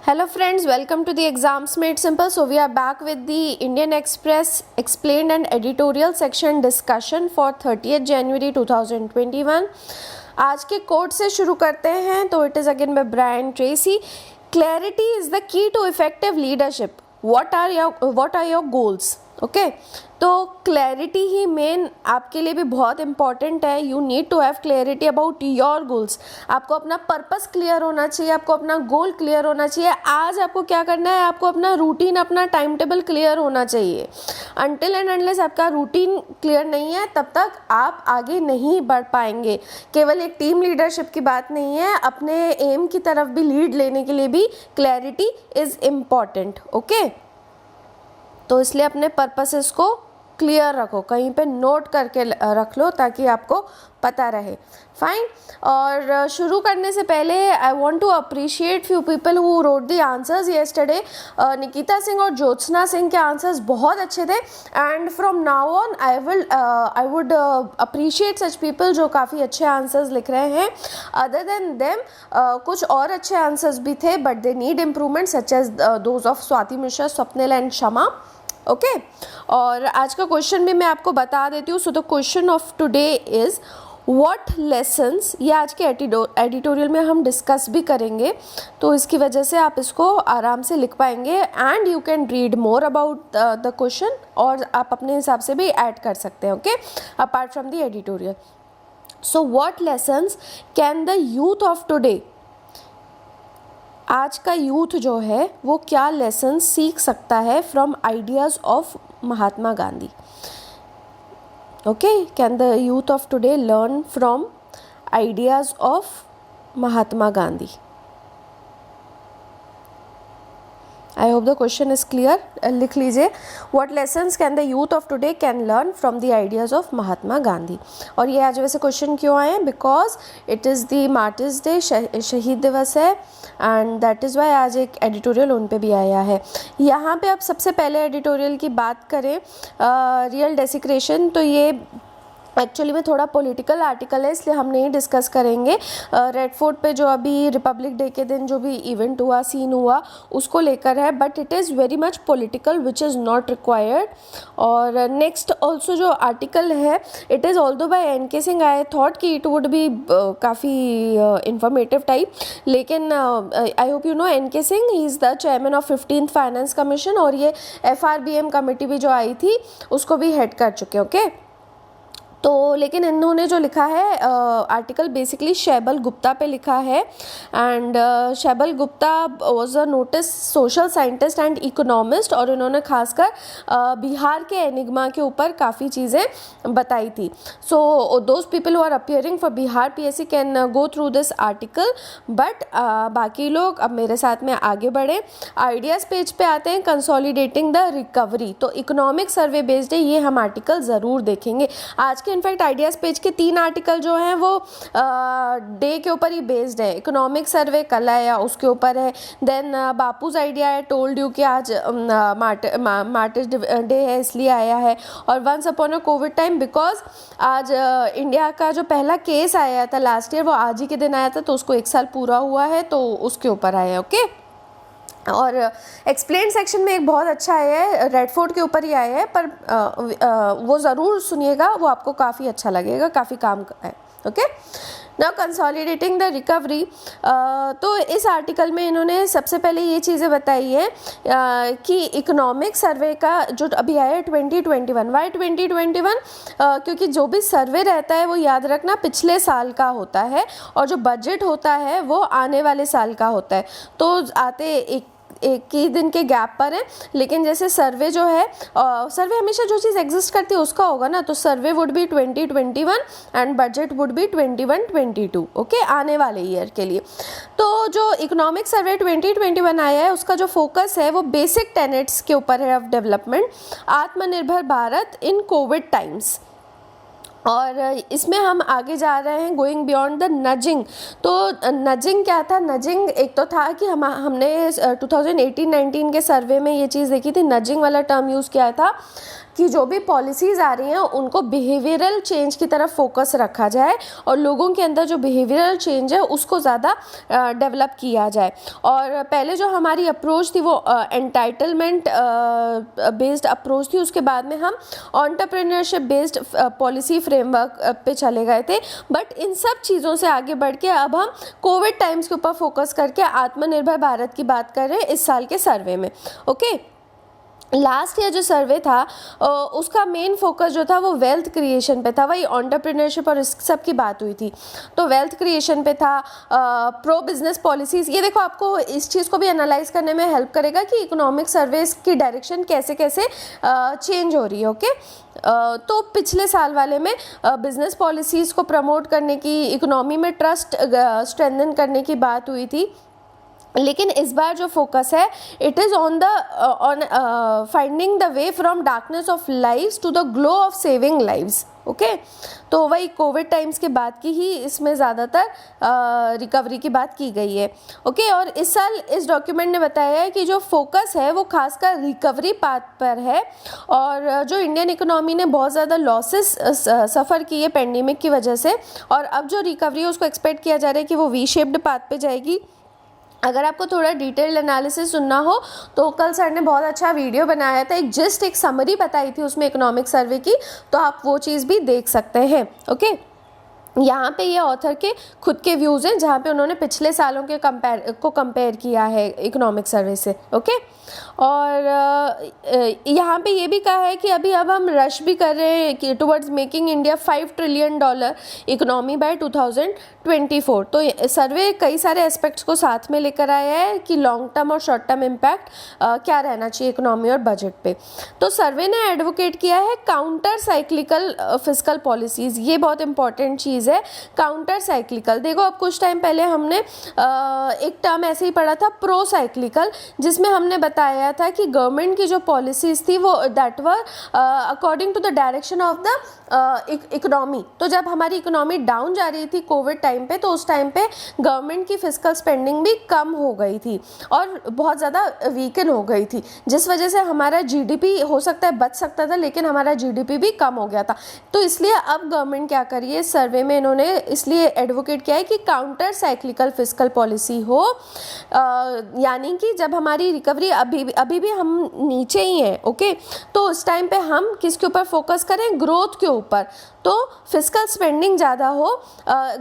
Hello friends, welcome to the Exams Made Simple. So we are back with the Indian Express explained and editorial section discussion for 30th January 2021. आज के coat से शुरू करते हैं. तो it is again by Brian Tracy. Clarity is the key to effective leadership. What are your goals? Okay तो clarity ही main आपके लिए भी बहुत इंपॉर्टेंट है. You need to have clarity about your goals. आपको अपना पर्पस क्लियर होना चाहिए, आपको अपना गोल क्लियर होना चाहिए. आज आपको क्या करना है, आपको अपना रूटीन, अपना टाइम टेबल क्लियर होना चाहिए. अनटिल एंड अनलेस आपका रूटीन क्लियर नहीं है तब तक आप आगे नहीं बढ़ पाएंगे. केवल एक टीम लीडरशिप की बात नहीं है, अपने एम की तरफ भी लीड लेने के लिए भी क्लैरिटी इज़ इम्पॉर्टेंट. ओके तो इसलिए अपने पर्पसेस को क्लियर रखो, कहीं पे नोट करके रख लो ताकि आपको पता रहे. फाइन. और शुरू करने से पहले I want to appreciate few people who wrote the answers yesterday. Nikita Singh और ज्योत्सना सिंह के आंसर्स बहुत अच्छे थे. And from now on I would appreciate such people जो काफ़ी अच्छे आंसर्स लिख रहे हैं. अदर देन देम कुछ और अच्छे आंसर्स भी थे but they need improvement such as those of Swati Mishra, Swapnil and Shama. Okay और आज का क्वेश्चन भी मैं आपको बता देती हूँ. So the question of today is what lessons, ये आज के एडिटोरियल में हम डिस्कस भी करेंगे तो इसकी वजह से आप इसको आराम से लिख पाएंगे. And you can read more about the question और आप अपने हिसाब से भी ऐड कर सकते हैं. Okay apart from the editorial. So what lessons can the youth of today, आज का यूथ जो है वो क्या लेसन सीख सकता है from ideas of Mahatma Gandhi. Okay can the youth of today learn from ideas of Mahatma Gandhi. I hope the question is clear. लिख लीजिए what lessons can the youth of today can learn from the ideas of Mahatma Gandhi. और ये आज वैसे question क्यों आए हैं, because it is the martyrs day, शहीद दिवस है. एंड दैट इज़ वाई आज एक एडिटोरियल उन पे भी आया है. यहाँ पे अब सबसे पहले एडिटोरियल की बात करें, रियल डेसिक्रेशन, तो ये एक्चुअली में थोड़ा पॉलिटिकल आर्टिकल है इसलिए हम नहीं डिस्कस करेंगे. रेड फोर्ट पे जो अभी रिपब्लिक डे के दिन जो भी इवेंट हुआ, सीन हुआ, उसको लेकर है. But it is very much political which is not required. और नेक्स्ट ऑल्सो जो आर्टिकल है it is although by N K. Singh. I thought कि इट वुड बी काफ़ी इंफॉर्मेटिव टाइप, लेकिन I hope you know N K. Singh, he is the chairman of 15th finance commission और ये FRBM committee भी जो आई थी उसको भी हेड कर चुके. ओके तो लेकिन इन्होंने जो लिखा है आर्टिकल बेसिकली शैबल गुप्ता पे लिखा है. And Shaibal Gupta was a noted social scientist and economist और इन्होंने खासकर बिहार के एनिग्मा के ऊपर काफ़ी चीज़ें बताई थी. So those people who are appearing for Bihar PSC can go through this article. But बाकी लोग अब मेरे साथ में आगे बढ़े. आइडियाज़ पेज पे आते हैं, कंसोलिडेटिंग द रिकवरी. तो इकोनॉमिक सर्वे बेस्ड है, ये हम आर्टिकल ज़रूर देखेंगे आज के. इनफैक्ट आइडियाज़ पेज के 3 आर्टिकल जो हैं वो डे के ऊपर ही बेस्ड है. इकोनॉमिक सर्वे कल आया उसके ऊपर है. देन बापूज आइडिया है, टोल्ड यू कि आज मार्टिर्स डे है इसलिए आया है. और once upon a covid time, because आज इंडिया का जो पहला केस आया था लास्ट ईयर वो आज ही के दिन आया था तो उसको 1 साल पूरा हुआ है तो उसके ऊपर आया है. ओके और एक्सप्लेन सेक्शन में एक बहुत अच्छा आया है, रेड फोर्ट के ऊपर ही आया है, पर वो ज़रूर सुनिएगा, वो आपको काफ़ी अच्छा लगेगा, काफ़ी काम है. Okay now consolidating the recovery. तो इस आर्टिकल में इन्होंने सबसे पहले ये चीज़ें बताई है कि इकोनॉमिक सर्वे का जो अभी आया है 2021. वाई 2021? क्योंकि जो भी सर्वे रहता है वो याद रखना पिछले साल का होता है और जो बजट होता है वो आने वाले साल का होता है. तो आते एक ही दिन के गैप पर है. लेकिन जैसे सर्वे जो है, सर्वे हमेशा जो चीज़ एग्जिस्ट करती है उसका होगा ना, तो survey would be 2021 and budget would be 21-22. Okay आने वाले ईयर के लिए. तो जो इकोनॉमिक सर्वे 2021 आया है उसका जो फोकस है वो बेसिक टेनेट्स के ऊपर है ऑफ डेवलपमेंट, आत्मनिर्भर भारत इन कोविड टाइम्स. और इसमें हम आगे जा रहे हैं गोइंग बियॉन्ड द नजिंग. तो नजिंग क्या था? नजिंग एक तो था कि हमने 2018-19 के सर्वे में ये चीज़ देखी थी, नजिंग वाला टर्म यूज़ किया था कि जो भी पॉलिसीज़ आ रही हैं उनको बिहेवियरल चेंज की तरफ फोकस रखा जाए और लोगों के अंदर जो बिहेवियरल चेंज है उसको ज़्यादा डेवलप किया जाए। और पहले जो हमारी अप्रोच थी वो एंटाइटलमेंट बेस्ड अप्रोच थी, उसके बाद में हम एंटरप्रेन्योरशिप बेस्ड पॉलिसी फ्रेमवर्क पे चले गए थे। बट इन सब चीज़ों से आगे बढ़ के अब हम कोविड टाइम्स के ऊपर फोकस करके आत्मनिर्भर भारत की बात कर रहे हैं इस साल के सर्वे में। ओके, लास्ट ईयर जो सर्वे था उसका मेन फोकस जो था वो वेल्थ क्रिएशन पे था, वही एंटरप्रेन्योरशिप और इस सब की बात हुई थी। तो वेल्थ क्रिएशन पे था, प्रो बिजनेस पॉलिसीज़, ये देखो आपको इस चीज़ को भी एनालाइज करने में हेल्प करेगा कि इकोनॉमिक सर्वेस की डायरेक्शन कैसे कैसे चेंज हो रही है। ओके, तो पिछले साल वाले में बिजनेस पॉलिसीज़ को प्रमोट करने की, इकोनॉमी में ट्रस्ट स्ट्रेंथन करने की बात हुई थी। लेकिन इस बार जो फोकस है it is on finding the way from darkness of lives to the glow of saving lives. Okay, तो वही कोविड टाइम्स के बाद की ही इसमें ज़्यादातर रिकवरी की बात की गई है। ओके, और इस साल इस डॉक्यूमेंट ने बताया है कि जो फोकस है वो खासकर रिकवरी पाथ पर है। और जो इंडियन इकोनॉमी ने बहुत ज़्यादा लॉसेस सफ़र किए पेंडेमिक की वजह से, और अब जो रिकवरी है उसको एक्सपेक्ट किया जा रहा है कि वो वी शेप्ड पाथ पे जाएगी। अगर आपको थोड़ा डिटेल्ड एनालिसिस सुनना हो तो कल सर ने बहुत अच्छा वीडियो बनाया था, एक समरी बताई थी उसमें इकोनॉमिक सर्वे की, तो आप वो चीज़ भी देख सकते हैं। ओके, यहाँ पे ये ऑथर के खुद के व्यूज़ हैं जहाँ पे उन्होंने पिछले सालों के कंपेयर किया है इकोनॉमिक सर्वे से। ओके, और यहाँ पे ये भी कहा है कि अब हम रश भी कर रहे हैं कि towards making India $5 trillion economy bye 2024। तो सर्वे कई सारे एस्पेक्ट्स को साथ में लेकर आया है कि लॉन्ग टर्म और शॉर्ट टर्म इम्पैक्ट क्या रहना चाहिए इकोनॉमी और बजट पे। तो सर्वे ने एडवोकेट किया है काउंटर साइक्लिकल फिस्कल पॉलिसीज़, ये बहुत इंपॉर्टेंट चीज़ है। काउंटर साइक्लिकल, देखो अब कुछ टाइम पहले हमने एक टर्म ऐसे ही पढ़ा था प्रो साइक्लिकल, जिसमें हमने बताया था कि गवर्नमेंट की जो पॉलिसीज़ थी वो that were according to the direction of the economy. तो जब हमारी इकोनॉमी डाउन जा रही थी कोविड टाइम पे, तो उस टाइम पे गवर्नमेंट की फिस्कल स्पेंडिंग भी कम हो गई थी और बहुत ज़्यादा वीकन हो गई थी, जिस वजह से हमारा जीडीपी हो सकता है बच सकता था, लेकिन हमारा जीडीपी भी कम हो गया था। तो इसलिए अब गवर्नमेंट क्या करी है, सर्वे में इन्होंने इसलिए एडवोकेट किया है कि काउंटर साइक्लिकल फिस्कल पॉलिसी हो, यानी कि जब हमारी रिकवरी अभी भी हम नीचे ही हैं। ओके, तो उस टाइम पे हम किसके ऊपर फोकस करें, ग्रोथ के ऊपर। तो फिस्कल स्पेंडिंग ज़्यादा हो,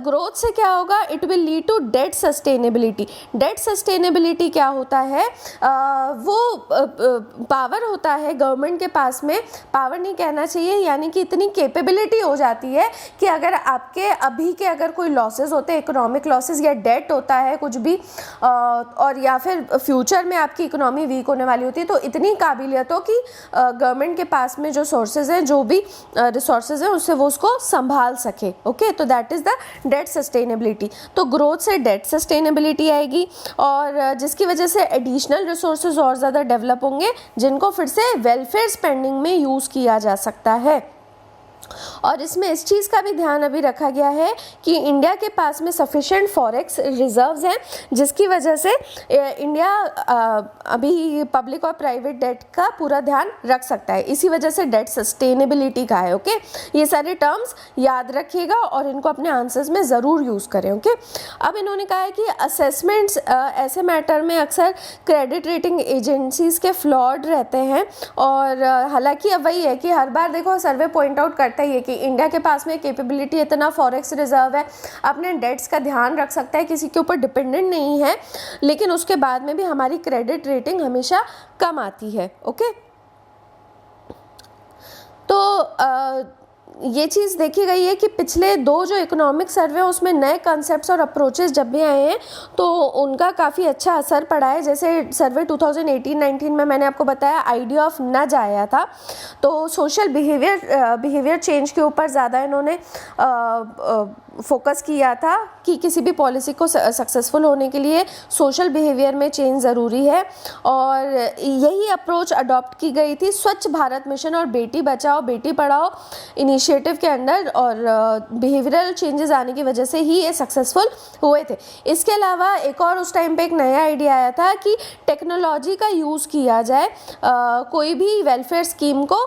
ग्रोथ से क्या होगा, it will lead to debt sustainability. Debt sustainability क्या होता है, वो पावर होता है गवर्नमेंट के पास में, पावर नहीं कहना चाहिए, यानी कि इतनी कैपेबिलिटी हो जाती है कि अगर आपके अभी के अगर कोई लॉसेस होते हैं, इकोनॉमिक लॉसेस या डेट होता है कुछ भी, और या फिर फ्यूचर में आपकी इकोनॉमी वीक होने वाली होती है, तो इतनी काबिलियत हो कि गवर्नमेंट के पास में जो सोर्सेज हैं, जो भी रिसोर्सेज हैं, उससे वो उसको संभाल सके। ओके, तो that is the debt sustainability. तो ग्रोथ से डेट सस्टेनेबिलिटी आएगी और जिसकी वजह से एडिशनल रिसोर्सेज और ज़्यादा डेवलप होंगे, जिनको फिर से वेलफेयर स्पेंडिंग में यूज़ किया जा सकता है। और इसमें इस चीज़ का भी ध्यान अभी रखा गया है कि इंडिया के पास में सफिशिएंट फॉरेक्स रिजर्व्स हैं, जिसकी वजह से इंडिया अभी पब्लिक और प्राइवेट डेट का पूरा ध्यान रख सकता है। इसी वजह से डेट सस्टेनेबिलिटी का है। ओके, ये सारे टर्म्स याद रखिएगा और इनको अपने आंसर्स में ज़रूर यूज़ करें। ओके, अब इन्होंने कहा है कि असेसमेंट्स ऐसे मैटर में अक्सर क्रेडिट रेटिंग एजेंसीज़ के फ्लॉड रहते हैं, और हालांकि अब वही है कि हर बार देखो सर्वे पॉइंट आउट करता है कि इंडिया के पास में कैपेबिलिटी, इतना फॉरेक्स रिजर्व है, अपने डेट्स का ध्यान रख सकता है, किसी के ऊपर डिपेंडेंट नहीं है, लेकिन उसके बाद में भी हमारी क्रेडिट रेटिंग हमेशा कम आती है। ओके, तो ये चीज़ देखी गई है कि पिछले 2 जो इकोनॉमिक सर्वे हैं उसमें नए कॉन्सेप्ट्स और अप्रोचेस जब भी आए हैं तो उनका काफ़ी अच्छा असर पड़ा है। जैसे सर्वे 2018-19 में मैंने आपको बताया आइडिया ऑफ नज आया था, तो सोशल बिहेवियर चेंज के ऊपर ज़्यादा इन्होंने फोकस किया था कि किसी भी पॉलिसी को सक्सेसफुल होने के लिए सोशल बिहेवियर में चेंज ज़रूरी है, और यही अप्रोच अडॉप्ट की गई थी स्वच्छ भारत मिशन और बेटी बचाओ बेटी पढ़ाओ इनिशिएटिव के अंडर, और बिहेवियरल चेंजेस आने की वजह से ही ये सक्सेसफुल हुए थे। इसके अलावा एक और उस टाइम पे एक नया आइडिया आया था कि टेक्नोलॉजी का यूज़ किया जाए कोई भी वेलफेयर स्कीम को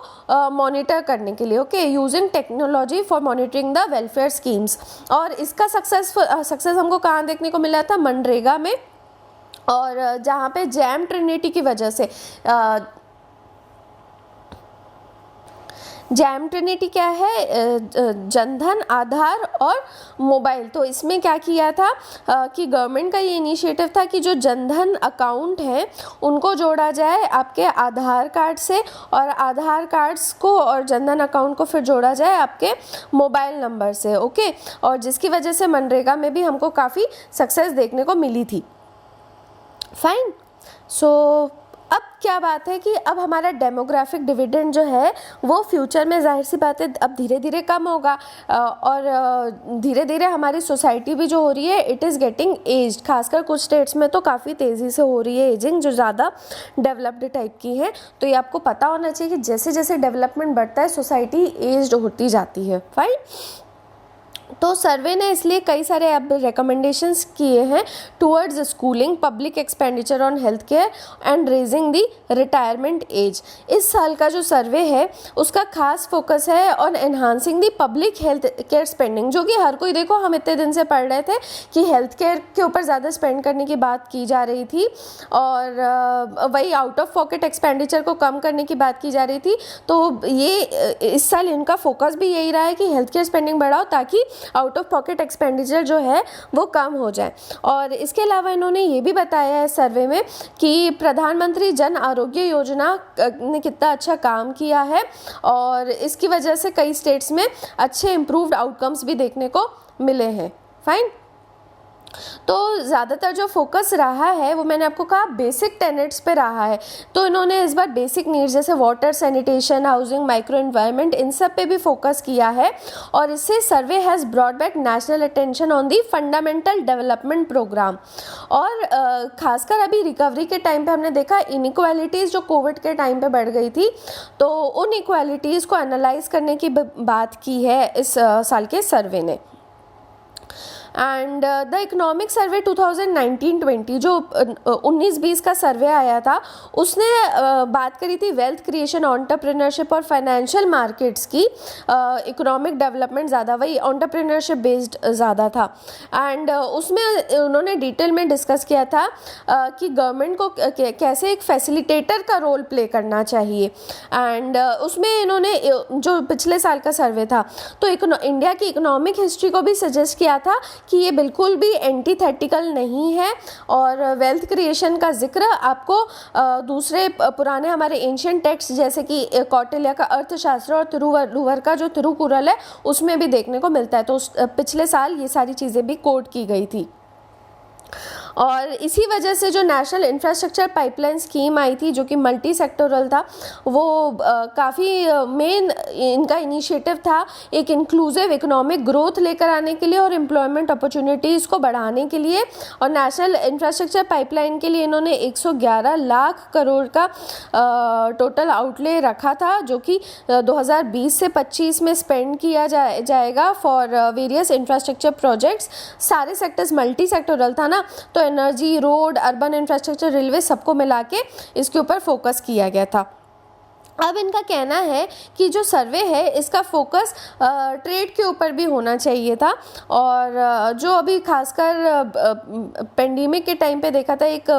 मॉनिटर करने के लिए। Okay, using technology for monitoring the welfare schemes. और इसका सक्सेस हमको कहाँ देखने को मिला था? मनरेगा में, और जहाँ पे जैम ट्रिनिटी की वजह से जैम ट्रिनिटी क्या है? जनधन, आधार और मोबाइल। तो इसमें क्या किया था कि गवर्नमेंट का ये इनिशिएटिव था कि जो जनधन अकाउंट है उनको जोड़ा जाए आपके आधार कार्ड से, और आधार कार्ड्स को और जनधन अकाउंट को फिर जोड़ा जाए आपके मोबाइल नंबर से। ओके, और जिसकी वजह से मनरेगा में भी हमको काफ़ी सक्सेस देखने को मिली थी। फाइन। सो अब क्या बात है कि अब हमारा डेमोग्राफिक डिविडेंड जो है वो फ्यूचर में जाहिर सी बात है अब धीरे धीरे कम होगा, और धीरे धीरे हमारी सोसाइटी भी जो हो रही है इट इज़ गेटिंग एज्ड। खासकर कुछ स्टेट्स में तो काफ़ी तेज़ी से हो रही है एजिंग, जो ज़्यादा डेवलप्ड टाइप की है। तो ये आपको पता होना चाहिए कि जैसे जैसे डेवलपमेंट बढ़ता है सोसाइटी एज्ड होती जाती है। फाइन। तो सर्वे ने इसलिए कई सारे अब रिकमेंडेशंस किए हैं towards schooling, public expenditure on health care and raising the retirement age. इस साल का जो सर्वे है उसका खास फोकस है on enhancing the public health care spending, जो कि हर कोई, देखो हम इतने दिन से पढ़ रहे थे कि हेल्थ केयर के ऊपर ज़्यादा स्पेंड करने की बात की जा रही थी, और वही आउट ऑफ पॉकेट एक्सपेंडिचर को कम करने की बात की जा रही थी। तो ये इस साल इनका फोकस भी यही रहा है कि हेल्थ केयर स्पेंडिंग बढ़ाओ ताकि आउट ऑफ पॉकेट एक्सपेंडिचर जो है वो कम हो जाए। और इसके अलावा इन्होंने ये भी बताया है सर्वे में कि प्रधानमंत्री जन आरोग्य योजना ने कितना अच्छा काम किया है, और इसकी वजह से कई स्टेट्स में अच्छे इम्प्रूव्ड आउटकम्स भी देखने को मिले हैं। फाइन। तो ज़्यादातर जो फोकस रहा है वो मैंने आपको कहा बेसिक टेनेट्स पे रहा है। तो इन्होंने इस बार बेसिक नीड्स जैसे water, sanitation, housing, micro environment, इन सब पे भी फोकस किया है, और इससे survey has brought back national attention on the fundamental development programme. और खासकर अभी रिकवरी के टाइम पे हमने देखा इनइक्वालिटीज़ जो कोविड के टाइम पे बढ़ गई थी, तो उन इक्वालिटीज़ को एनालाइज करने की बात की है इस साल के सर्वे ने। एंड द इकोनॉमिक सर्वे 2019-20 जो 19-20 का सर्वे आया था उसने बात करी थी वेल्थ क्रिएशन, एंटरप्रेन्योरशिप और फाइनेंशियल मार्केट्स की। इकोनॉमिक डेवलपमेंट ज़्यादा वही एंटरप्रेन्योरशिप बेस्ड ज़्यादा था, एंड उसमें उन्होंने डिटेल में डिस्कस किया था कि गवर्नमेंट को कैसे एक फैसिलिटेटर का रोल प्ले करना चाहिए। एंड उसमें इन्होंने जो पिछले साल का सर्वे था तो इंडिया की इकोनॉमिक हिस्ट्री को भी सजेस्ट किया था कि ये बिल्कुल भी एंटीथेटिकल नहीं है, और वेल्थ क्रिएशन का जिक्र आपको दूसरे पुराने हमारे एंशिएंट टेक्स्ट जैसे कि कौटिल्य का अर्थशास्त्र और तिरुवल्लुवर का जो तिरुकुरल है उसमें भी देखने को मिलता है। तो पिछले साल ये सारी चीज़ें भी कोट की गई थी। और इसी वजह से जो नेशनल इंफ्रास्ट्रक्चर पाइपलाइन स्कीम आई थी जो कि मल्टी सेक्टोरल था, वो काफ़ी मेन इनका इनिशिएटिव था एक इंक्लूसिव इकोनॉमिक ग्रोथ लेकर आने के लिए और एम्प्लॉयमेंट अपॉर्चुनिटीज़ को बढ़ाने के लिए। और नेशनल इंफ्रास्ट्रक्चर पाइपलाइन के लिए इन्होंने 111 लाख करोड़ का टोटल आउटले रखा था, जो कि 2020 से 25 में स्पेंड किया जाएगा फॉर वेरियस इंफ्रास्ट्रक्चर प्रोजेक्ट्स। सारे सेक्टर्स मल्टी सेक्टोरल था ना, तो energy, road, urban infrastructure, railway सबको मिला के इसके ऊपर फोकस किया गया था। अब इनका कहना है कि जो सर्वे है इसका फोकस ट्रेड के ऊपर भी होना चाहिए था, और जो अभी खासकर पेंडेमिक के टाइम पे देखा था एक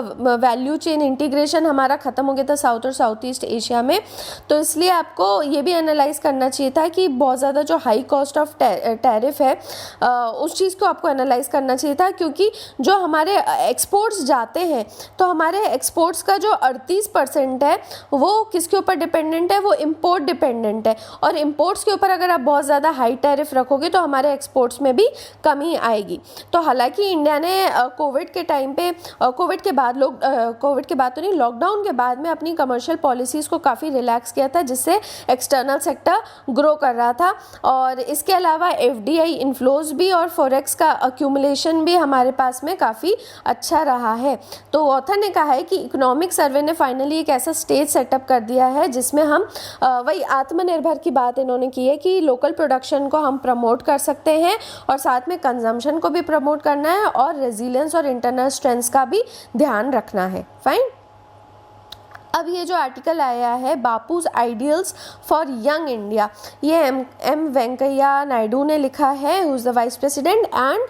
वैल्यू चेन इंटीग्रेशन हमारा ख़त्म हो गया था साउथ और साउथ ईस्ट एशिया में। तो इसलिए आपको ये भी एनालाइज करना चाहिए था कि बहुत ज़्यादा जो हाई कॉस्ट ऑफ टैरिफ है उस चीज़ को आपको एनालाइज करना चाहिए था, क्योंकि जो हमारे एक्सपोर्ट्स जाते हैं तो हमारे एक्सपोर्ट्स का जो 38% है वो किसके ऊपर डिपेंडेंट है वो इम्पोर्ट डिपेंडेंट है, और इम्पोर्ट्स के ऊपर अगर आप बहुत ज़्यादा हाई टैरिफ रखोगे तो हमारे एक्सपोर्ट्स में भी कमी आएगी। तो हालांकि इंडिया ने कोविड के टाइम पे, कोविड के बाद कोविड के बाद तो नहीं, लॉकडाउन के बाद में अपनी कमर्शियल पॉलिसीज़ को काफ़ी रिलैक्स किया था, जिससे एक्सटर्नल सेक्टर ग्रो कर रहा था। और इसके अलावा एफडीआई इन्फ्लोज भी और फॉरेक्स का अक्यूमुलेशन भी हमारे पास में काफ़ी अच्छा रहा है। तो ऑथर ने कहा है कि इकोनॉमिक सर्वे ने फाइनली एक ऐसा स्टेज सेटअप कर दिया है जिसमें हम वही आत्मनिर्भर की बात इन्होंने की है कि लोकल प्रोडक्शन को हम प्रमोट कर सकते हैं और साथ में कंजम्पशन को भी प्रमोट करना है और रेजिलियंस और इंटरनल स्ट्रेंथ्स का भी ध्यान रखना है। फाइन। अब ये जो आर्टिकल आया है बापूज आइडियल्स फॉर यंग इंडिया, ये एम वेंकैया नायडू ने लिखा है, who is the vice president, and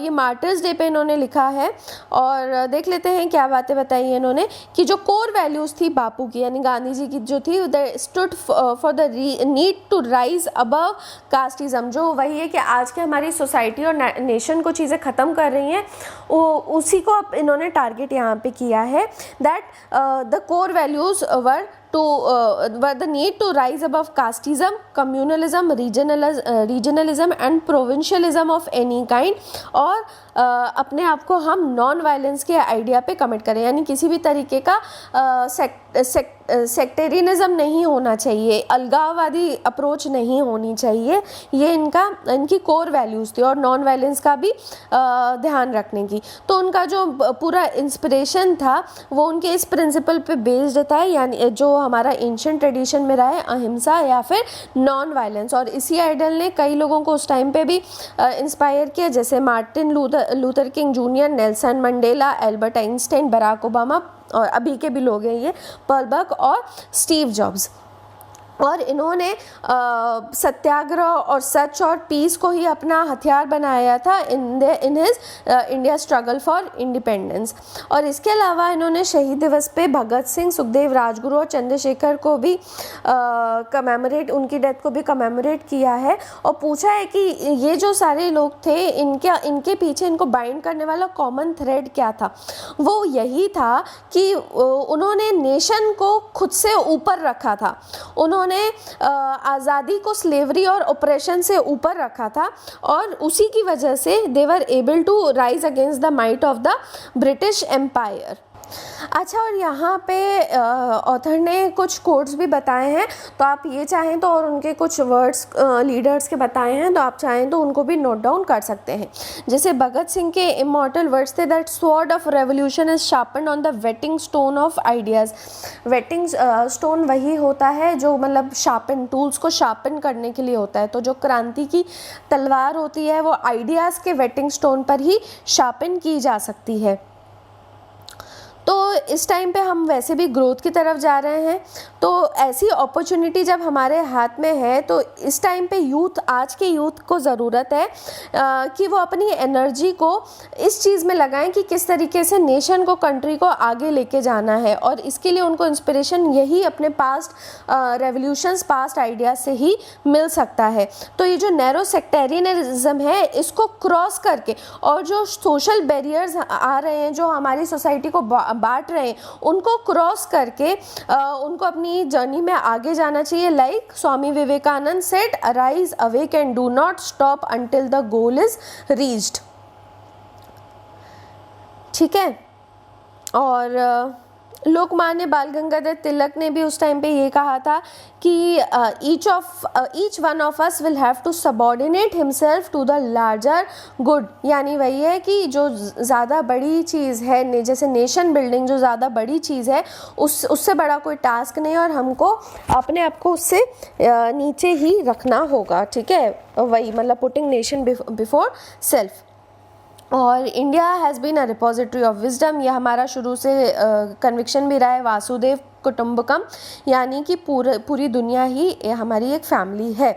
ये मार्टर्स डे पे इन्होंने लिखा है। और देख लेते हैं क्या बातें बताई है इन्होंने, कि जो कोर वैल्यूज़ थी बापू की यानी गांधी जी की जो थी, the stood for the need to rise above casteism, जो वही है कि आज के हमारी सोसाइटी और नेशन को चीज़ें ख़त्म कर रही हैं, उसी को अब इन्होंने टारगेट यहाँ पे किया है। That the core values were the need to rise above casteism, communalism, regionalism and provincialism of any kind, और अपने आप को हम नॉन वायलेंस के आइडिया पे कमिट करें, यानी किसी भी तरीके का सेक्टेरियनिज्म नहीं होना चाहिए, अलगाववादी अप्रोच नहीं होनी चाहिए। ये इनकी कोर वैल्यूज़ थी, और नॉन वायलेंस का भी ध्यान रखने की। तो उनका जो पूरा इंस्पिरेशन था वो उनके इस प्रिंसिपल पे बेस्ड था, यानी जो हमारा एंशिएंट ट्रेडिशन में रहा है, अहिंसा या फिर नॉन वायलेंस। और इसी आइडल ने कई लोगों को उस टाइम पे भी इंस्पायर किया, जैसे Martin Luther King junior, Nelson Mandela, Albert Einstein, Barack Obama, और अभी के भी लोग हैं ये, पर्ल बक और स्टीव जॉब्स। और इन्होंने सत्याग्रह और सच और पीस को ही अपना हथियार बनाया था in his India struggle for independence. और इसके अलावा इन्होंने शहीद दिवस पे भगत सिंह, सुखदेव, राजगुरु और चंद्रशेखर को भी उनकी डेथ को भी कमेमोरेट किया है, और पूछा है कि ये जो सारे लोग थे इनके पीछे इनको बाइंड करने वाला कॉमन थ्रेड क्या था। वो यही था कि उन्होंने नेशन को खुद से ऊपर रखा था, उन्होंने आज़ादी को स्लेवरी और ऑपरेशन से ऊपर रखा था, और उसी की वजह से they were able to rise against the might of the British Empire. अच्छा, और यहाँ पे ऑथर ने कुछ कोट्स भी बताए हैं, तो आप ये चाहें तो, और उनके कुछ वर्ड्स लीडर्स के बताए हैं, तो आप चाहें तो उनको भी नोट डाउन कर सकते हैं। जैसे भगत सिंह के इमॉर्टल वर्ड्स थे, that sword of revolution is sharpened on the whetting stone of ideas. Whetting stone वही होता है जो मतलब शार्पन, टूल्स को शार्पन करने के लिए होता है। तो जो क्रांति की तलवार होती है वो आइडियाज़ के वेटिंग स्टोन पर ही शार्पन की जा सकती है। तो इस टाइम पे हम वैसे भी ग्रोथ की तरफ जा रहे हैं, तो ऐसी अपॉर्चुनिटी जब हमारे हाथ में है तो इस टाइम पे आज के यूथ को ज़रूरत है कि वो अपनी एनर्जी को इस चीज़ में लगाएं कि किस तरीके से नेशन को, कंट्री को आगे लेके जाना है। और इसके लिए उनको इंस्पिरेशन यही अपने पास्ट रेवोल्यूशंस, पास्ट आइडियाज़ से ही मिल सकता है। तो ये जो नैरो सेक्टेरियनिज्म है इसको क्रॉस करके, और जो सोशल बैरियर्स आ रहे हैं जो हमारी सोसाइटी को बांट रहे हैं, उनको क्रॉस करके उनको अपनी जर्नी में आगे जाना चाहिए। Like Swami Vivekananda said, arise, awake and do not stop until the goal is reached. ठीक है। और लोकमान्य बाल गंगाधर तिलक ने भी उस टाइम पे ये कहा था कि each one of us will have to subordinate himself to the larger good. यानी वही है कि जो ज़्यादा बड़ी चीज़ है, जैसे नेशन बिल्डिंग जो ज़्यादा बड़ी चीज़ है, उससे बड़ा कोई टास्क नहीं, और हमको अपने आप को उससे नीचे ही रखना होगा। ठीक है, वही मतलब पुटिंग नेशन बिफोर सेल्फ। और India has been a repository of wisdom, यह हमारा शुरू से कन्विक्शन भी रहा है। वासुदेव कुटुंबकम, यानी कि पूरी दुनिया ही हमारी एक फैमिली है।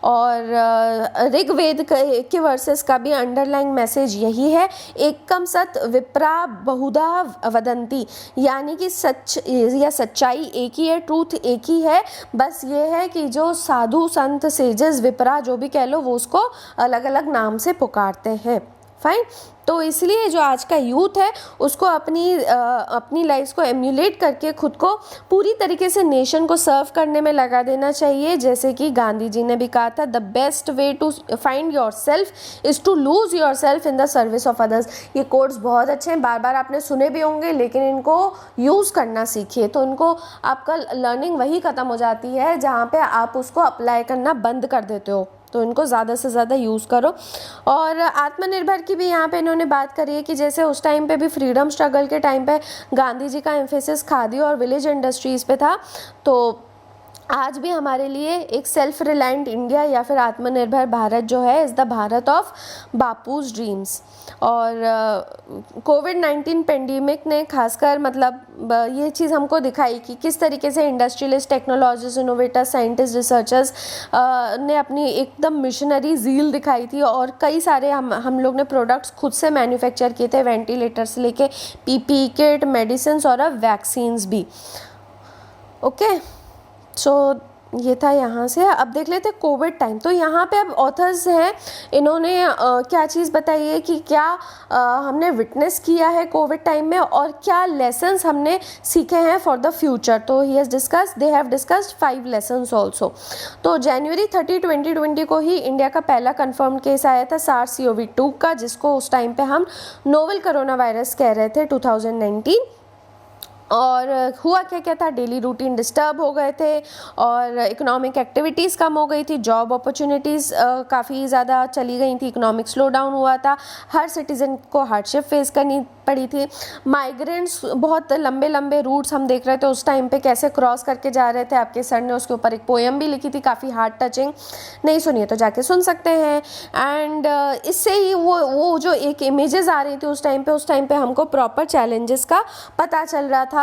और ऋग्वेद के वर्सेस का भी अंडरलाइन मैसेज यही है, एकम सत विप्रा बहुधा वदंती, यानी कि सच या सच्चाई एक ही है, ट्रूथ एक ही है। बस ये है कि जो साधु संत सेजस विप्रा जो भी कह लो वो उसको अलग अलग नाम से पुकारते हैं। फाइन। तो इसलिए जो आज का यूथ है उसको अपनी लाइफ को एम्यूलेट करके खुद को पूरी तरीके से नेशन को सर्व करने में लगा देना चाहिए। जैसे कि गांधी जी ने भी कहा था, the best way to find your self is to lose your self in the service of others. ये कोट्स बहुत अच्छे हैं, बार बार आपने सुने भी होंगे, लेकिन इनको यूज़ करना सीखिए तो इनको आपका लर्निंग वही ख़त्म हो जाती है जहाँ पे आप उसको अप्लाई करना बंद कर देते हो। तो इनको ज़्यादा से ज़्यादा यूज़ करो। और आत्मनिर्भर की भी यहाँ पे इन्होंने बात करी है कि जैसे उस टाइम पे भी फ्रीडम स्ट्रगल के टाइम पे गांधी जी का एम्फेसिस खादी और विलेज इंडस्ट्रीज़ पे था, तो आज भी हमारे लिए एक सेल्फ रिलायंट इंडिया या फिर आत्मनिर्भर भारत जो है is the Bharat of Bapu's dreams. और कोविड-19 पेंडेमिक ने खासकर मतलब ये चीज़ हमको दिखाई कि किस तरीके से industrialist, technologist, innovators, scientist, researchers ने अपनी एकदम मिशनरी ज़ील दिखाई थी और कई सारे हम लोग ने प्रोडक्ट्स खुद से मैन्युफैक्चर किए थे, वेंटिलेटर से लेके पीपीई किट, मेडिसिन और अब वैक्सीन्स भी। ओके, सो ये था यहाँ से। अब देख लेते हैं कोविड टाइम। तो यहाँ पे अब ऑथर्स हैं, इन्होंने क्या चीज़ बताई है कि क्या हमने विटनेस किया है कोविड टाइम में और क्या लेसन्स हमने सीखे हैं फॉर द फ्यूचर। तो they have discussed 5 lessons also. तो जनवरी 30, 2020 को ही इंडिया का पहला कंफर्म केस आया था SARS-CoV-2 का, जिसको उस टाइम पे हम नोवेल कोरोना वायरस कह रहे थे 2019। और हुआ क्या क्या था, डेली रूटीन डिस्टर्ब हो गए थे और इकोनॉमिक एक्टिविटीज़ कम हो गई थी, जॉब अपॉर्चुनिटीज़ काफ़ी ज़्यादा चली गई थी, इकोनॉमिक स्लो डाउन हुआ था, हर सिटीज़न को हार्डशिप फेस करनी पड़ी थी। माइग्रेंट्स बहुत लंबे लंबे रूट्स हम देख रहे थे उस टाइम पे कैसे क्रॉस करके जा रहे थे। आपके सर ने उसके ऊपर एक पोएम भी लिखी थी, काफ़ी हार्ट टचिंग, नहीं सुनिए तो जाके सुन सकते हैं। एंड इससे ही वो जो एक इमेजेस आ रही थी उस टाइम पे हमको प्रॉपर चैलेंजेस का पता चल रहा था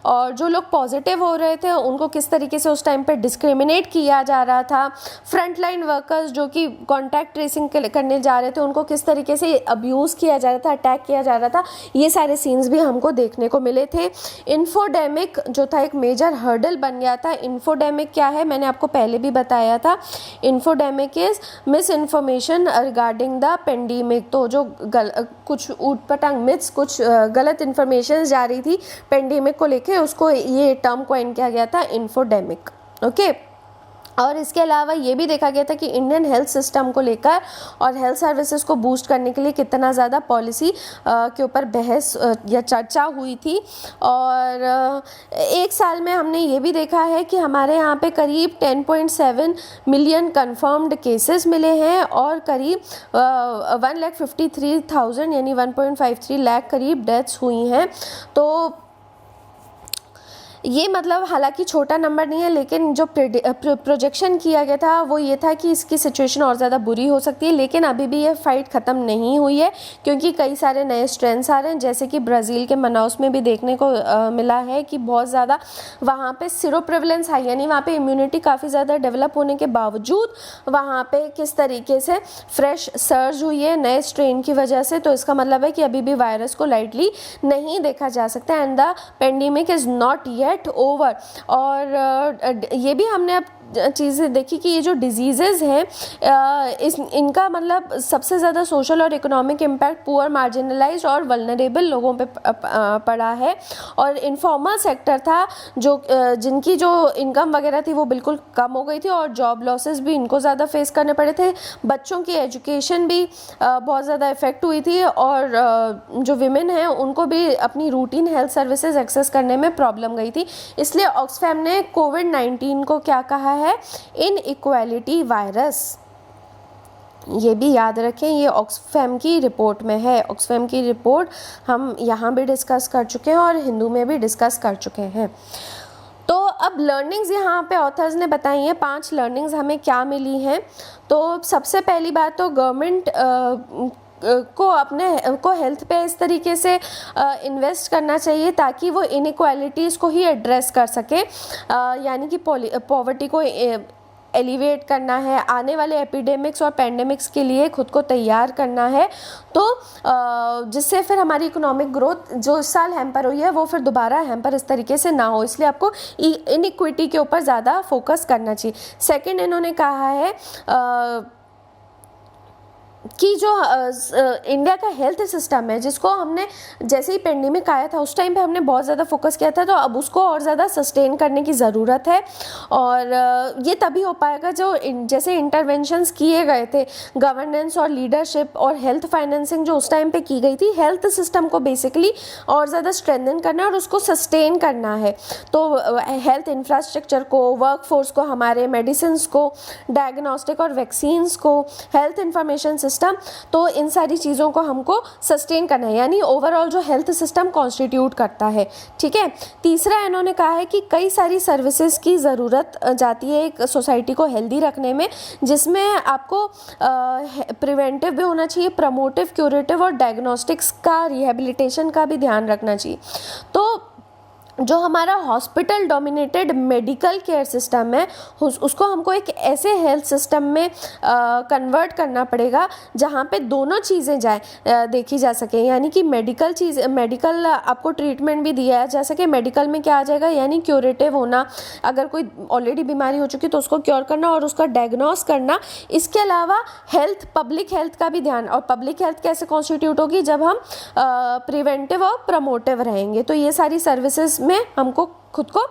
और जो लोग पॉजिटिव हो रहे थे उनको किस तरीके से उस टाइम पे डिस्क्रिमिनेट किया जा रहा था। फ्रंटलाइन वर्कर्स जो कि कॉन्टैक्ट ट्रेसिंग करने जा रहे थे उनको किस तरीके से अब्यूज़ किया जा रहा था, अटैक किया जा रहा था, ये सारे सीन्स भी हमको देखने को मिले थे। इन्फोडेमिक जो था एक मेजर हर्डल बन गया था। इन्फोडेमिक क्या है, मैंने आपको पहले भी बताया था। Infodemic is miss information regarding the pandemic. तो जो कुछ ऊटपटांग मिथ्स, कुछ गलत इन्फॉर्मेशन जा रही थी पेंडेमिक को लेके, उसको ये टर्म कॉइन किया गया था इन्फोडेमिक। ओके, और इसके अलावा ये भी देखा गया था कि इंडियन हेल्थ सिस्टम को लेकर और हेल्थ सर्विसेज को बूस्ट करने के लिए कितना ज़्यादा पॉलिसी के ऊपर बहस या चर्चा हुई थी। और एक साल में हमने ये भी देखा है कि हमारे यहाँ पे करीब 10.7 मिलियन कंफर्म्ड केसेस मिले हैं और करीब 1,53,000 यानी 1.53 लाख करीब डेथ्स हुई हैं। तो ये मतलब हालांकि छोटा नंबर नहीं है, लेकिन जो प्रोजेक्शन किया गया था वो ये था कि इसकी सिचुएशन और ज़्यादा बुरी हो सकती है। लेकिन अभी भी ये फाइट ख़त्म नहीं हुई है क्योंकि कई सारे नए स्ट्रेंस आ रहे हैं, जैसे कि ब्राज़ील के मनाउस में भी देखने को मिला है कि बहुत ज़्यादा वहाँ पे सीरो प्रेवलेंस हाई, यानी वहाँ पे इम्यूनिटी काफ़ी ज़्यादा डेवलप होने के बावजूद वहाँ पे किस तरीके से फ्रेश सर्ज हुई है नए स्ट्रेन की वजह से। तो इसका मतलब है कि अभी भी वायरस को लाइटली नहीं देखा जा सकता and the pandemic is not yet over. और ये भी हमने अब चीज़ें देखी कि ये जो डिजीज़ेज़ हैं इनका मतलब सबसे ज़्यादा सोशल और इकोनॉमिक इम्पैक्ट पुअर, मार्जिनलाइज्ड और वल्नरेबल लोगों पे पड़ा है। और इनफॉर्मल सेक्टर था जो जिनकी जो इनकम वगैरह थी वो बिल्कुल कम हो गई थी और जॉब लॉसेस भी इनको ज़्यादा फेस करने पड़े थे। बच्चों की एजुकेशन भी बहुत ज़्यादा इफ़ेक्ट हुई थी और जो विमेन हैं उनको भी अपनी रूटीन हेल्थ सर्विसेज एक्सेस करने में प्रॉब्लम गई थी। इसलिए ऑक्सफैम ने कोविड-19 को क्या कहा है, इनइक्वालिटी वायरस। ये भी याद रखें, ये ऑक्सफैम की रिपोर्ट में है। ऑक्सफैम की रिपोर्ट हम यहाँ भी डिस्कस कर चुके हैं और हिंदू में भी डिस्कस कर चुके हैं। तो अब लर्निंग्स यहाँ पे ऑथर्स ने बताई हैं, 5 लर्निंग्स हमें क्या मिली हैं। तो सबसे पहली बात तो गवर्नमेंट को हेल्थ पे इस तरीके से इन्वेस्ट करना चाहिए ताकि वो इनइक्वालिटीज़ को ही एड्रेस कर सके, यानी कि पॉवर्टी को एलिवेट करना है, आने वाले एपिडेमिक्स और पेंडेमिक्स के लिए खुद को तैयार करना है। तो जिससे फिर हमारी इकोनॉमिक ग्रोथ जो इस साल हैम्पर हुई है वो फिर दोबारा हैम्पर इस तरीके से ना हो, इसलिए आपको इनइक्विटी के ऊपर ज़्यादा फोकस करना चाहिए। सेकंड इन्होंने कहा है कि जो इंडिया का हेल्थ सिस्टम है, जिसको हमने जैसे ही पेंडेमिक आया था उस टाइम पे हमने बहुत ज़्यादा फोकस किया था, तो अब उसको और ज़्यादा सस्टेन करने की ज़रूरत है। और ये तभी हो पाएगा जो जैसे इंटरवेंशंस किए गए थे, गवर्नेंस और लीडरशिप और हेल्थ फाइनेंसिंग जो उस टाइम पे की गई थी, हेल्थ सिस्टम को बेसिकली और ज़्यादा स्ट्रेंथन करना है और उसको सस्टेन करना है। तो हेल्थ इंफ्रास्ट्रक्चर को, वर्कफोर्स को, हमारे मेडिसिन्स को, डायग्नोस्टिक और वैक्सीन्स को, हेल्थ इंफॉर्मेशन सिस्टम, तो इन सारी चीज़ों को हमको सस्टेन करना है, यानी ओवरऑल जो हेल्थ सिस्टम कॉन्स्टिट्यूट करता है। ठीक है। तीसरा इन्होंने कहा है कि कई सारी सर्विसेज की ज़रूरत जाती है एक सोसाइटी को हेल्दी रखने में, जिसमें आपको प्रिवेंटिव भी होना चाहिए, प्रमोटिव, क्यूरेटिव और डायग्नोस्टिक्स का, रिहेबिलिटेशन का भी ध्यान रखना चाहिए। तो जो हमारा hospital dominated medical care system है, उसको हमको एक ऐसे हेल्थ सिस्टम में कन्वर्ट करना पड़ेगा जहाँ पे दोनों चीज़ें देखी जा सके, यानी कि मेडिकल आपको ट्रीटमेंट भी दिया जा सके। मेडिकल में क्या आ जाएगा, यानी क्यूरेटिव होना, अगर कोई ऑलरेडी बीमारी हो चुकी तो उसको क्योर करना और उसका डायग्नोस करना। इसके अलावा पब्लिक हेल्थ का भी ध्यान, और पब्लिक हेल्थ कैसे कॉन्स्टिट्यूट होगी, जब हम प्रिवेंटिव और प्रमोटिव रहेंगे। तो ये सारी सर्विसेज में हमको खुद को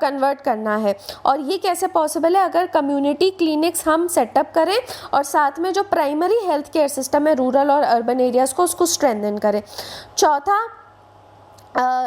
कन्वर्ट करना है। और ये कैसे पॉसिबल है, अगर कम्युनिटी क्लिनिक्स हम सेटअप करें और साथ में जो प्राइमरी हेल्थ केयर सिस्टम है रूरल और अर्बन एरियाज़ को, उसको स्ट्रेंथन करें। चौथा,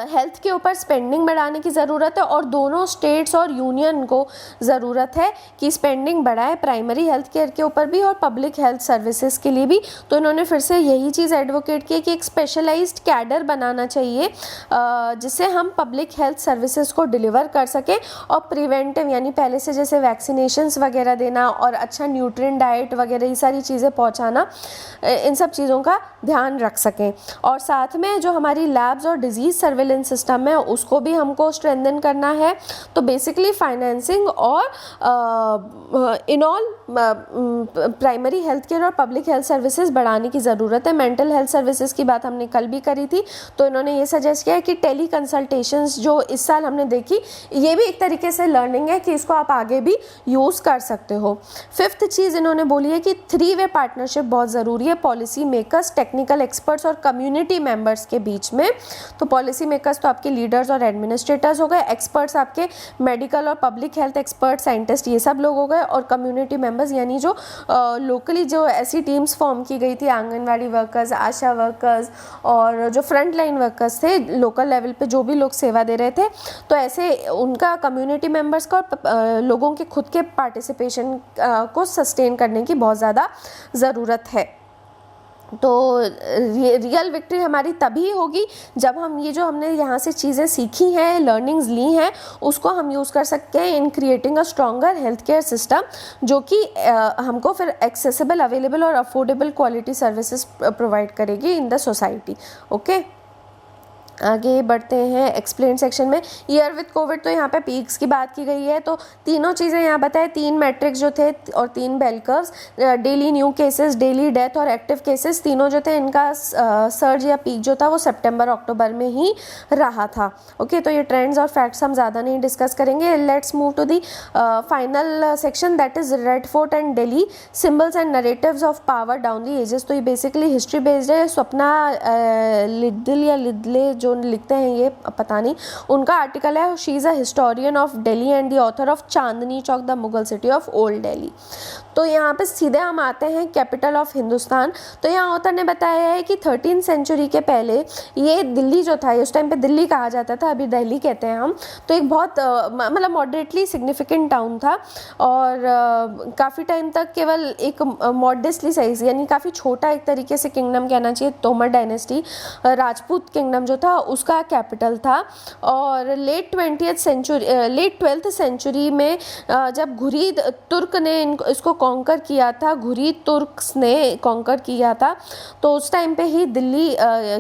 हेल्थ के ऊपर स्पेंडिंग बढ़ाने की ज़रूरत है और दोनों स्टेट्स और यूनियन को ज़रूरत है कि स्पेंडिंग बढ़ाए प्राइमरी हेल्थ केयर के ऊपर भी और पब्लिक हेल्थ सर्विसेज के लिए भी। तो इन्होंने फिर से यही चीज़ एडवोकेट की कि एक स्पेशलाइज्ड कैडर बनाना चाहिए जिससे हम पब्लिक हेल्थ सर्विसेज को डिलीवर कर सकें, और प्रिवेंटिव यानी पहले से जैसे वैक्सीनेशंस वगैरह देना और अच्छा न्यूट्रिएंट डाइट वगैरह ये सारी चीज़ें पहुँचाना, इन सब चीज़ों का ध्यान रख सकें। और साथ में जो हमारी लैब्स और डिजीज़ सर्वेलेंस सिस्टम है उसको भी हमको स्ट्रेंथन करना है। तो बेसिकली फाइनेंसिंग और in all primary health care और पब्लिक हेल्थ सर्विसेज बढ़ाने की ज़रूरत है। मेंटल हेल्थ सर्विसेज की बात हमने कल भी करी थी, तो इन्होंने ये सजेस्ट किया है कि टेली कंसल्टेशंस जो इस साल हमने देखी, ये भी एक तरीके से लर्निंग है कि इसको आप आगे भी यूज़ कर सकते हो। फिफ्थ चीज़ इन्होंने बोली है कि 3 वे पार्टनरशिप बहुत ज़रूरी है पॉलिसी मेकर्स, टेक्निकल एक्सपर्ट्स और कम्युनिटी मेंबर्स के बीच में। तो पॉलिसी मेकर्स तो आपके लीडर्स और एडमिनिस्ट्रेटर्स हो गए, एक्सपर्ट्स आपके मेडिकल और पब्लिक हेल्थ एक्सपर्ट, साइंटिस्ट, ये सब लोग हो गए, और कम्युनिटी मेंबर्स यानी जो लोकली जो ऐसी टीम्स फॉर्म की गई थी, आंगनवाड़ी वर्कर्स, आशा वर्कर्स और जो फ्रंट लाइन वर्कर्स थे लोकल लेवल पे, जो भी लोग सेवा दे रहे थे, तो ऐसे उनका कम्युनिटी मेंबर्स का और लोगों के खुद के पार्टिसिपेशन को सस्टेन करने की बहुत ज़्यादा ज़रूरत है। तो रियल विक्ट्री हमारी तभी होगी जब हम ये जो हमने यहाँ से चीज़ें सीखी हैं, लर्निंग्स ली हैं, उसको हम यूज़ कर सकते हैं in creating a stronger health care system, जो कि हमको फिर एक्सेसिबल, अवेलेबल और अफोर्डेबल क्वालिटी सर्विसेज प्रोवाइड करेगी इन द सोसाइटी। ओके, आगे बढ़ते हैं एक्सप्लेन सेक्शन में। ईयर विद कोविड, तो यहाँ पे पीक्स की बात की गई है, तो तीनों चीज़ें यहाँ बताए, 3 मैट्रिक्स जो थे और 3 bell curves, daily new cases, daily death और एक्टिव केसेस, तीनों जो थे इनका सर्ज या पीक जो था वो सितंबर अक्टूबर में ही रहा था। ओके, तो ये ट्रेंड्स और फैक्ट्स हम ज़्यादा नहीं डिस्कस करेंगे। Let's move to the final section, that is Red Fort and Delhi, symbols and narratives of power down the ages. तो ये बेसिकली हिस्ट्री बेस्ड है। स्वप्ना लिद्दिल या लिद्ले जो लिखते हैं, ये पता नहीं, उनका आर्टिकल है। She is a historian of Delhi and the author of Chandni Chowk, the Mughal city of old Delhi. तो यहाँ पे सीधे हम आते हैं कैपिटल ऑफ हिंदुस्तान। तो यहाँ ऑथर ने बताया है कि 13वीं सेंचुरी के पहले ये दिल्ली जो था, उस टाइम पे दिल्ली कहा जाता था, अभी दिल्ली कहते हैं हम, तो एक बहुत मतलब मॉडरेटली सिग्निफिकेंट टाउन था और काफ़ी टाइम तक केवल एक मॉडेस्टली साइज यानी काफ़ी छोटा एक तरीके से किंगडम कहना चाहिए, तोमर डायनेस्टी राजपूत किंगडम जो था उसका कैपिटल था। और लेट 12th सेंचुरी में जब घुरीद तुर्क ने इसको कॉन्कर किया था, घुरीद तुर्क्स ने कॉन्कर किया था, तो उस टाइम पे ही Delhi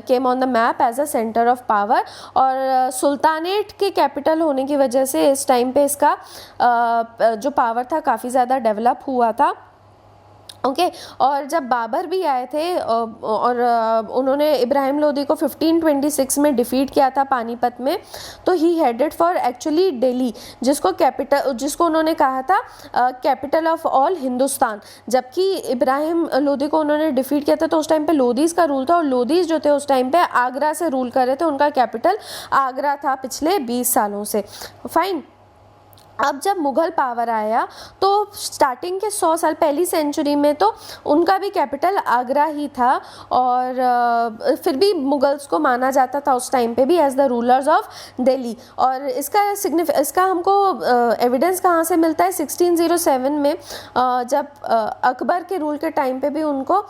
came on the map as a centre of power. और सुल्तानेट के कैपिटल होने की वजह से इस टाइम पे इसका जो पावर था काफ़ी ज़्यादा डेवलप हुआ था। ओके और जब बाबर भी आए थे और उन्होंने इब्राहिम लोदी को 1526 में डिफीट किया था पानीपत में, तो ही हेडेड फॉर एक्चुअली दिल्ली, जिसको उन्होंने कहा था कैपिटल ऑफ ऑल हिंदुस्तान। जबकि इब्राहिम लोदी को उन्होंने डिफीट किया था तो उस टाइम पे लोदीज़ का रूल था, और लोदीज़ जो थे उस टाइम पे आगरा से रूल कर रहे थे, उनका कैपिटल आगरा था पिछले 20 सालों से। फाइन। अब जब मुग़ल पावर आया तो स्टार्टिंग के 100 साल पहली सेंचुरी में तो उनका भी कैपिटल आगरा ही था, और फिर भी मुग़ल्स को माना जाता था उस टाइम पे भी as the rulers of Delhi. और इसका हमको एविडेंस कहाँ से मिलता है? 1607 में जब अकबर के रूल के टाइम पे भी उनको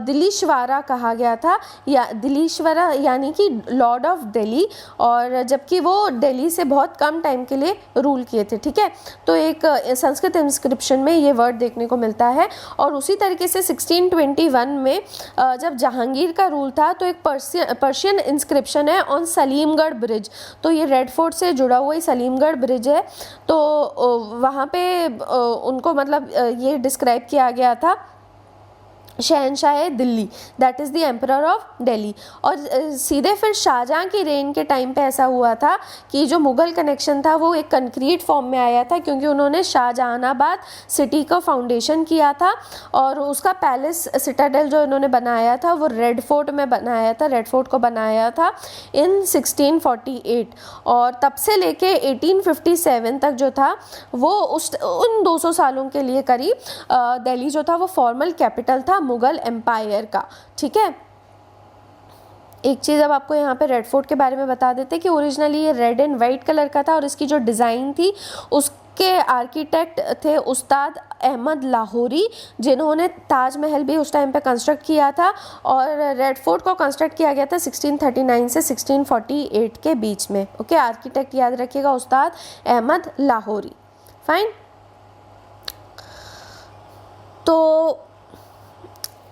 दिलीश्वरा कहा गया था, या दिलीश्वरा यानी कि लॉर्ड ऑफ दिल्ली, और जबकि वो दिल्ली से बहुत कम टाइम के लिए रूल किए थे। ठीक है, तो एक संस्कृत इंस्क्रिप्शन में ये वर्ड देखने को मिलता है। और उसी तरीके से 1621 में जब जहांगीर का रूल था तो एक पर्शियन इंस्क्रिप्शन है ऑन सलीमगढ़ ब्रिज। तो ये रेड फोर्ट से जुड़ा हुआ ही सलीमगढ़ ब्रिज है। तो वहाँ पे उनको मतलब ये डिस्क्राइब किया गया था शहनशाह Delhi, that is the emperor of Delhi. और सीधे फिर शाहजहाँ की रेन के टाइम पे ऐसा हुआ था कि जो मुग़ल कनेक्शन था वो एक कंक्रीट फॉर्म में आया था, क्योंकि उन्होंने शाहजहानाबाद सिटी का फाउंडेशन किया था, और उसका पैलेस सिटाडेल जो उन्होंने बनाया था वो रेड फोर्ट में बनाया था, रेड फोर्ट को बनाया था इन 1648। और तब से लेके 1857 तक जो था वो उन 200 सालों के लिए करीब दिल्ली जो था वो फॉर्मल कैपिटल था मुगल एम्पायर का। ठीक है, एक चीज़ अब आपको यहाँ पे रेड फोर्ट के बारे में बता देते कि ओरिजिनली ये रेड एंड वाइट कलर का था, और इसकी जो डिज़ाइन थी उसके आर्किटेक्ट थे उस्ताद अहमद लाहौरी, जिन्होंने ताजमहल भी उस टाइम पे कंस्ट्रक्ट किया था। और रेड फोर्ट को कंस्ट्रक्ट किया गया था 1639 से 1648 के बीच में। ओके, आर्किटेक्ट याद रखिएगा उस्ताद अहमद लाहौरी। फाइन। तो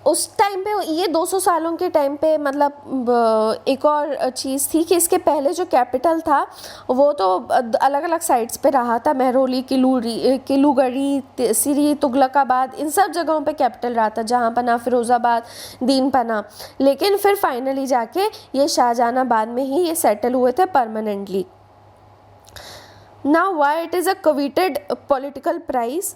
उस टाइम पे ये 200 सालों के टाइम पे मतलब एक और चीज़ थी कि इसके पहले जो कैपिटल था वो तो अलग अलग साइट्स पे रहा था, महरौली, किलूगढ़ी, सिरी, तुगलकाबाद, इन सब जगहों पे कैपिटल रहा था, जहांपना, फिरोज़ाबाद, दीनपना। लेकिन फिर फाइनली जाके ये शाहजहानाबाद में ही ये सेटल हुए थे permanently. Now why it is a coveted political prize.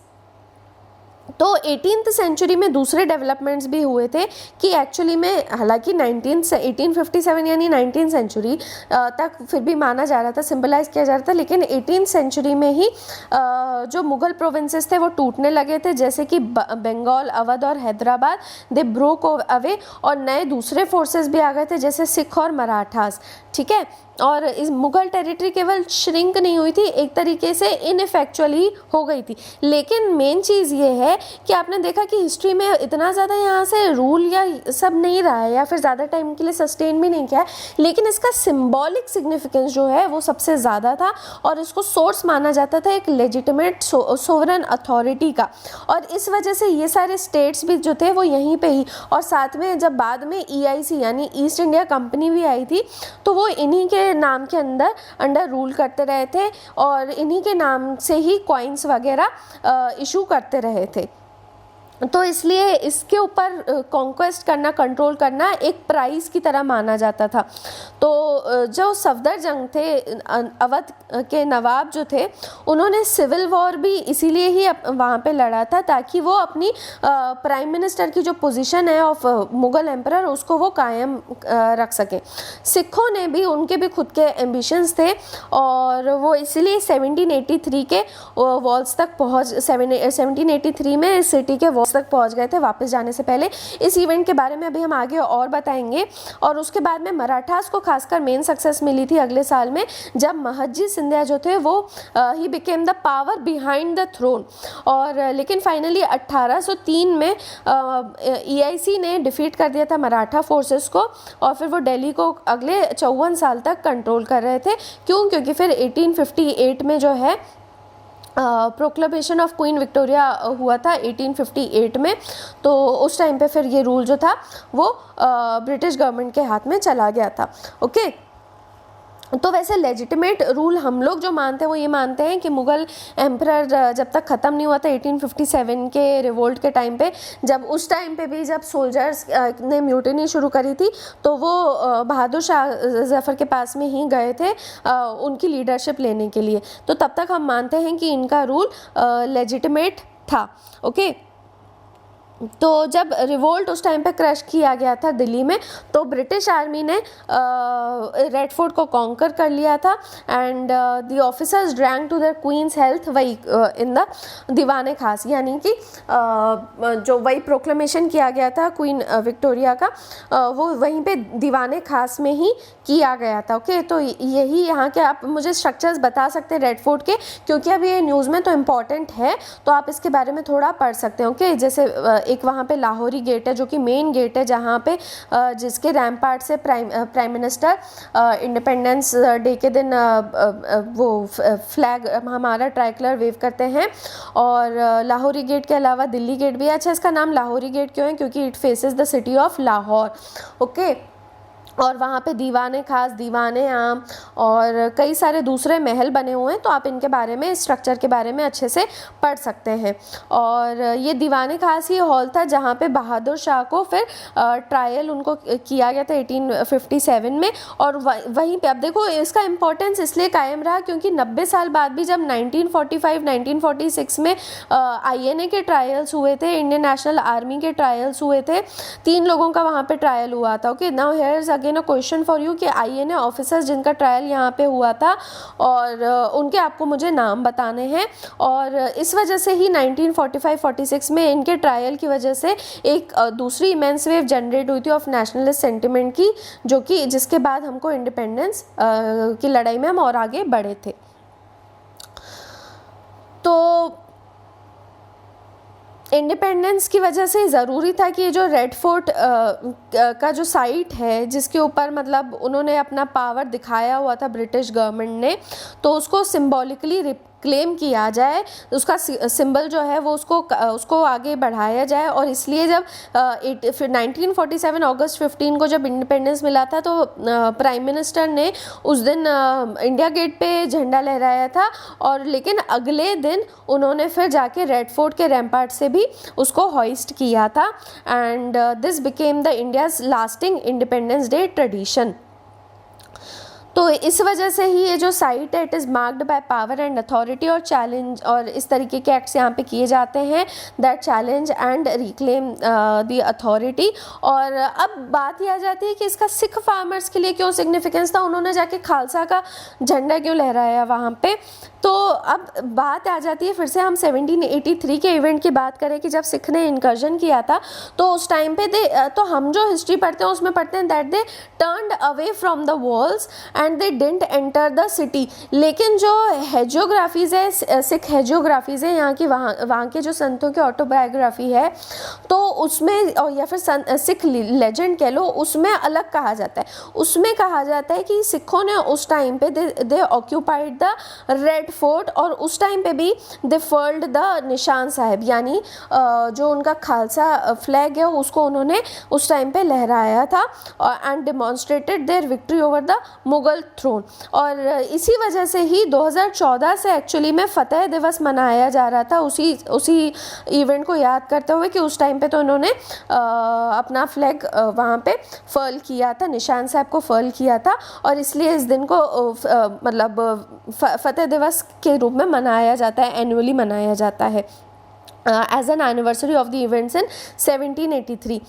तो 18th सेंचुरी में दूसरे डेवलपमेंट्स भी हुए थे कि एक्चुअली में, हालांकि 1857 यानी 19th सेंचुरी तक फिर भी माना जा रहा था, सिंबलाइज किया जा रहा था, लेकिन 18th सेंचुरी में ही जो मुग़ल प्रोविंसेस थे वो टूटने लगे थे, जैसे कि बंगाल, अवध और हैदराबाद, दे ब्रोक अवे, और नए दूसरे फोर्सेस भी आ गए थे जैसे सिख और मराठास। ठीक है, और इस मुग़ल टेरिटरी केवल श्रिंक नहीं हुई थी, एक तरीके से इनफेक्चुअली हो गई थी। लेकिन मेन चीज़ ये है कि आपने देखा कि हिस्ट्री में इतना ज़्यादा यहाँ से रूल या सब नहीं रहा है, या फिर ज़्यादा टाइम के लिए सस्टेन भी नहीं किया है, लेकिन इसका सिंबॉलिक सिग्निफिकेंस जो है वो सबसे ज़्यादा था, और इसको सोर्स माना जाता था एक लेजिटिमेट सोवरन अथॉरिटी का। और इस वजह से ये सारे स्टेट्स भी जो थे वो यहीं पे ही, और साथ में जब बाद में EIC यानी ईस्ट इंडिया कंपनी भी आई थी तो वो इन्हीं के नाम के अंडर रूल करते रहे थे, और इन्हीं के नाम से ही कॉइन्स वगैरह इशू करते रहे थे। तो इसलिए इसके ऊपर कॉन्क्वेस्ट करना, कंट्रोल करना एक प्राइज़ की तरह माना जाता था। तो जो सफदरजंग थे, अवध के नवाब जो थे, उन्होंने सिविल वॉर भी इसीलिए ही वहाँ पे लड़ा था, ताकि वो अपनी प्राइम मिनिस्टर की जो पोजीशन है ऑफ मुग़ल एम्परर उसको वो कायम रख सकें। सिखों ने भी, उनके भी खुद के एम्बिशंस थे, और वो इसीलिए 1783 के वॉल्स तक 1783 में सिटी के वॉल्स तक पहुंच गए थे वापस जाने से पहले। इस इवेंट के बारे में अभी हम आगे और बताएंगे। और उसके बाद में मराठास को खासकर मेन सक्सेस मिली थी अगले साल में, जब महदजी सिंधिया जो थे वो ही became the power behind the throne. और लेकिन फाइनली 1803 में EIC ने डिफीट कर दिया था मराठा फोर्सेस को, और फिर वो दिल्ली को अगले 54 साल तक कंट्रोल कर रहे थे। क्यों? क्योंकि फिर 1858 में जो है प्रोक्लेमेशन ऑफ क्वीन विक्टोरिया हुआ था 1858 में। तो उस टाइम पे फिर ये रूल जो था वो ब्रिटिश गवर्नमेंट के हाथ में चला गया था। ओके, तो वैसे लेजिटिमेट रूल हम लोग जो मानते हैं वो ये मानते हैं कि मुग़ल एम्परर जब तक ख़त्म नहीं हुआ था 1857 के रिवोल्ट के टाइम पे, जब उस टाइम पे भी जब सोल्जर्स ने म्यूटिनी शुरू करी थी तो वो बहादुर शाह ज़फ़र के पास में ही गए थे उनकी लीडरशिप लेने के लिए। तो तब तक हम मानते हैं कि इनका रूल लेजिटिमेट था। ओके, तो जब रिवोल्ट उस टाइम पे क्रश किया गया था दिल्ली में, तो ब्रिटिश आर्मी ने रेड फोर्ट को कॉन्कर कर लिया था and the officers drank to their queen's health वही इन द दीवाने खास, यानी कि जो वही प्रोक्लेमेशन किया गया था क्वीन विक्टोरिया का, वो वहीं पे दीवाने खास में ही किया गया था। ओके, तो यही यहाँ के आप मुझे स्ट्रक्चर्स बता सकते हैं रेड फोर्ट के, क्योंकि अब ये न्यूज़ में तो इम्पॉर्टेंट है, तो आप इसके बारे में थोड़ा पढ़ सकते हैं। ओके, जैसे एक वहाँ पे लाहौरी गेट है जो कि मेन गेट है, जहाँ पे जिसके रैम्पार्ट से प्राइम मिनिस्टर इंडिपेंडेंस डे के दिन वो फ्लैग हमारा ट्राइकलर वेव करते हैं। और लाहौरी गेट के अलावा दिल्ली गेट भी है। अच्छा, इसका नाम लाहौरी गेट क्यों है? क्योंकि it faces the city of Lahore. Okay, और वहाँ पे दीवाने खास, दीवाने आम और कई सारे दूसरे महल बने हुए हैं, तो आप इनके बारे में, स्ट्रक्चर के बारे में अच्छे से पढ़ सकते हैं। और ये दीवाने खास ही हॉल था जहाँ पे बहादुर शाह को फिर ट्रायल उनको किया गया था 1857 में। और वहीं पे अब देखो इसका इम्पोर्टेंस इसलिए कायम रहा क्योंकि 90 साल बाद भी जब 1945-1946 में INA के ट्रायल्स हुए थे, इंडियन नेशनल आर्मी के ट्रायल्स हुए थे, 3 लोगों का वहाँ पे ट्रायल हुआ था। Okay, now here is again a question for you कि INA ऑफिसर्स जिनका ट्रायल यहाँ पे हुआ था और उनके आपको मुझे नाम बताने हैं। और इस वजह से ही 1945-46 में इनके ट्रायल की वजह से एक दूसरी इमेंस वेव जनरेट हुई थी ऑफ नेशनलिस्ट सेंटिमेंट की, जो कि जिसके बाद हमको इंडिपेंडेंस की लड़ाई में हम और आगे बढ़े थे। तो इंडिपेंडेंस की वजह से ज़रूरी था कि ये जो रेड फोर्ट का जो साइट है जिसके ऊपर मतलब उन्होंने अपना पावर दिखाया हुआ था ब्रिटिश गवर्नमेंट ने, तो उसको सिंबॉलिकली क्लेम किया जाए, उसका सिंबल जो है वो उसको आगे बढ़ाया जाए। और इसलिए जब 1947 अगस्त 15 को जब इंडिपेंडेंस मिला था तो प्राइम मिनिस्टर ने उस दिन इंडिया गेट पे झंडा लहराया था, और लेकिन अगले दिन उन्होंने फिर जाके रेड फोर्ट के रैम्पार्ट से भी उसको हॉइस्ट किया था। And this became the India's lasting independence day tradition. तो इस वजह से ही ये जो साइट है it is marked by power and authority और चैलेंज, और इस तरीके के एक्ट्स यहाँ पे किए जाते हैं that challenge and reclaim the authority. और अब बात यह आ जाती है कि इसका सिख फार्मर्स के लिए क्यों सिग्निफिकेंस था, उन्होंने जाके खालसा का झंडा क्यों लहराया वहाँ पे। तो अब बात आ जाती है फिर से हम 1783 के इवेंट की बात करें कि जब सिख ने इनकर्जन किया था, तो उस टाइम पे तो हम जो हिस्ट्री पढ़ते हैं उसमें पढ़ते हैं that they turned away from the walls and they didn't enter the city. लेकिन जो हेजियोग्राफीज़ है, सिख हेजियोग्राफीज़ है यहाँ की, वहाँ के जो संतों की ऑटोबायोग्राफी है, तो उसमें या फिर सिख लेजेंड कह लो, उसमें अलग कहा जाता है। उसमें कहा जाता है कि सिखों ने उस टाइम पे दे ऑक्यूपाइड द रेड फोर्ट, और उस टाइम पे भी दे फर्ल्ड द निशान साहिब, यानी जो उनका खालसा फ्लैग है उसको उन्होंने उस टाइम पे लहराया था and demonstrated their victory over the Mughal throne. और इसी वजह से ही 2014 से एक्चुअली में फतेह दिवस मनाया जा रहा था, उसी इवेंट को याद करते हुए कि उस टाइम पे तो उन्होंने अपना फ्लैग वहाँ पे फर्ल किया था, निशान साहब को फर्ल किया था, और इसलिए इस दिन को मतलब फतेह दिवस के रूप में मनाया जाता है, एनुअली मनाया जाता है as an anniversary of the events in 1783।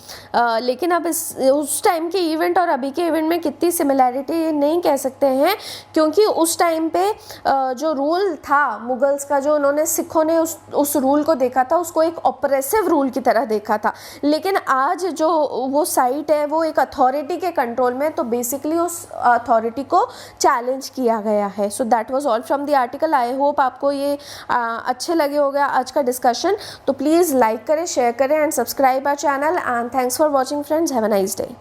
लेकिन अब उस टाइम के इवेंट और अभी के इवेंट में कितनी सिमिलैरिटी नहीं कह सकते हैं, क्योंकि उस टाइम पे जो रूल था मुगल्स का, जो उन्होंने सिखों ने उस रूल को देखा था, उसको एक ऑपरेसिव रूल की तरह देखा था। लेकिन आज जो वो साइट है वो एक अथॉरिटी के कंट्रोल में, तो बेसिकली उस अथॉरिटी को चैलेंज किया गया है। So that was all from the article. I hope आपको ये अच्छे लगे होगा आज का डिस्कशन। तो प्लीज़ लाइक करें, शेयर करें and subscribe our channel, and thanks for watching friends. Have a nice day.